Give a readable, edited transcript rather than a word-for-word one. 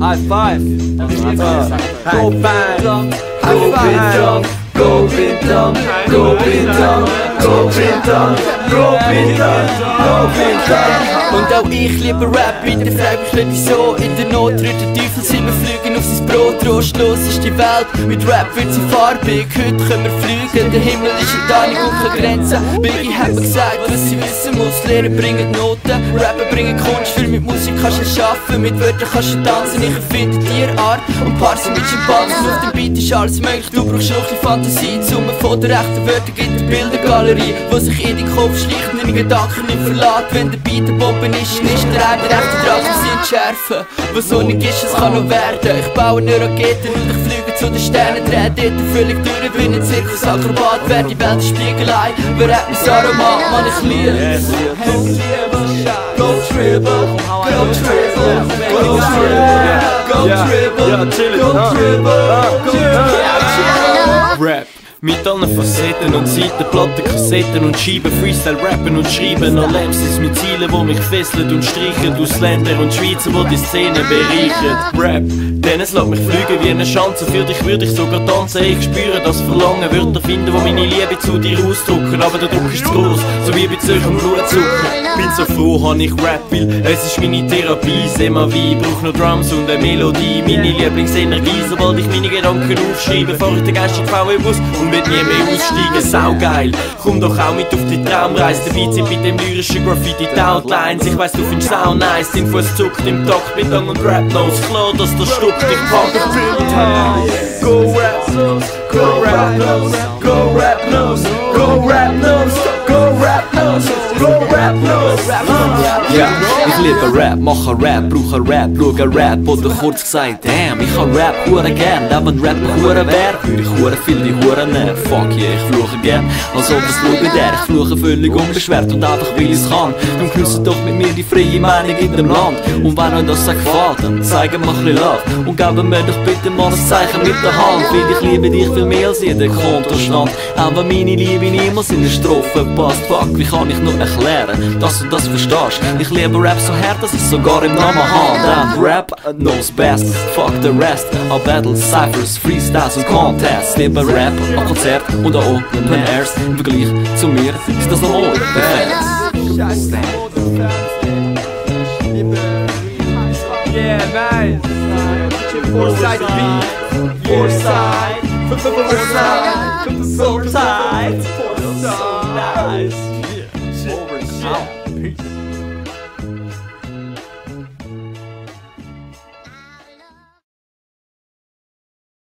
High five. Go bang. Go Bindam, go Bindam, go Bindam, go Bindam, go Bindam, go Bindam. Und auch ich liebe Rap, bitte frag mich nicht wieso. In der Not rührt der Teufel, sind wir fliegen auf sein Brot. Trostlos ist die Welt, mit Rap wird sie farbig. Heute können wir fliegen, der Himmel ist da nicht und keine Grenzen. Biggie hat mir gesagt, was sie wissen muss. Lehrer bringen Noten, Rapper bringen Kunst. Für mit Musik kannst du schaffen, mit Wörtern kannst du tanzen. Ich erfinde Tierart und Parsen mit Schimpansen. Auf dem Beat ist alles möglich, du brauchst noch ein Fantasie. Die Summe von den rechten Wörtern gibt eine Bildergalerie, wo sich in den Kopf schleicht und deine Gedanken nicht verlässt. Wenn der Beat ein Bomben ist der eine rechte Draht, wir sind schärfer. Was so nicht ist, es kann noch werden. Ich baue eine Rakete und ich fliege zu den Sternen. Dreh dort völlig durch wie ein Zirkusakrobat. Wer die Welt ist Spiegelei, wer hat mein Aromat, man ich liebe. Go Tribble, go Tribble, go Tribble, go Tribble, go Tribble, go Tribble. Rap mit allen Facetten und Seiten, Platten, Kassetten und Scheiben, Freestyle, Rappen und Schreiben. Erlebst es mit Zielen, die mich fesseln und streichen. Ausländer und Schweizer, die die Szene bereichern. Rap, denn es lässt mich fliegen wie eine Chance. Für dich würde ich sogar tanzen. Ich spüre das Verlangen, Wörter finden, die meine Liebe zu dir ausdrücken. Aber der Druck ist zu groß, so wie bei Zürcher Blutzucker. Bin so froh, habe ich Rap, weil es ist meine Therapie. Seh mal wie, ich brauch noch Drums und eine Melodie. Meine Lieblingsenergie, sobald ich meine Gedanken aufschreibe, fahr ich den geistigen VW-Bus und wird nie mehr aussteigen. Saugeil, komm doch auch mit auf die Traumreise. Der Beat sind bei dem lyrischen Graffiti die Outlines. Ich weiss, du findest auch nice, dein Fuß zuckt im Takt mit Gang und Rap-Nose. Klar, dass der Stuck dich packt. Go Rap-Nose, go Rap-Nose, go Rap-Nose, go Rap-Nose, go Rap-Nose, go Rap-Nose. Ja, ich liebe Rap, mache Rap, brauche Rap, schaue Rap. Oder kurz gesagt, damn, ich habe Rap hure gern. Da wenn Rap noch hure wär, würde ich hure viel die hure nehmen. Fuck yeah, ich fluche gern, als ob es schaue der. Ich fluche völlig unbeschwert und einfach weil ich's kann. Darum geniessen doch mit mir die freie Meinung in dem Land. Und wenn euch das so gefällt, dann zeigen wir ein Love. Und geben mir doch bitte mal ein Zeichen mit der Hand. Weil ich liebe dich viel mehr als jeder Kontostand. Auch wenn meine Liebe niemals in der Strophe passt. Fuck, wie kann ich nur erklären, dass du das verstehst? Ich liebe Rap so hart, dass ich sogar im Namen habe. Denn Rap knows best, fuck the rest. An Battles, Cyphers, Freestyles und Contests. Liebe Rap an Konzert und an Open Airs. Im Vergleich zu mir ist das normal, der Fans. Yeah, nice. Foresight beat. Foresight. Foresight. Foresight. Nice. Yeah. Peace.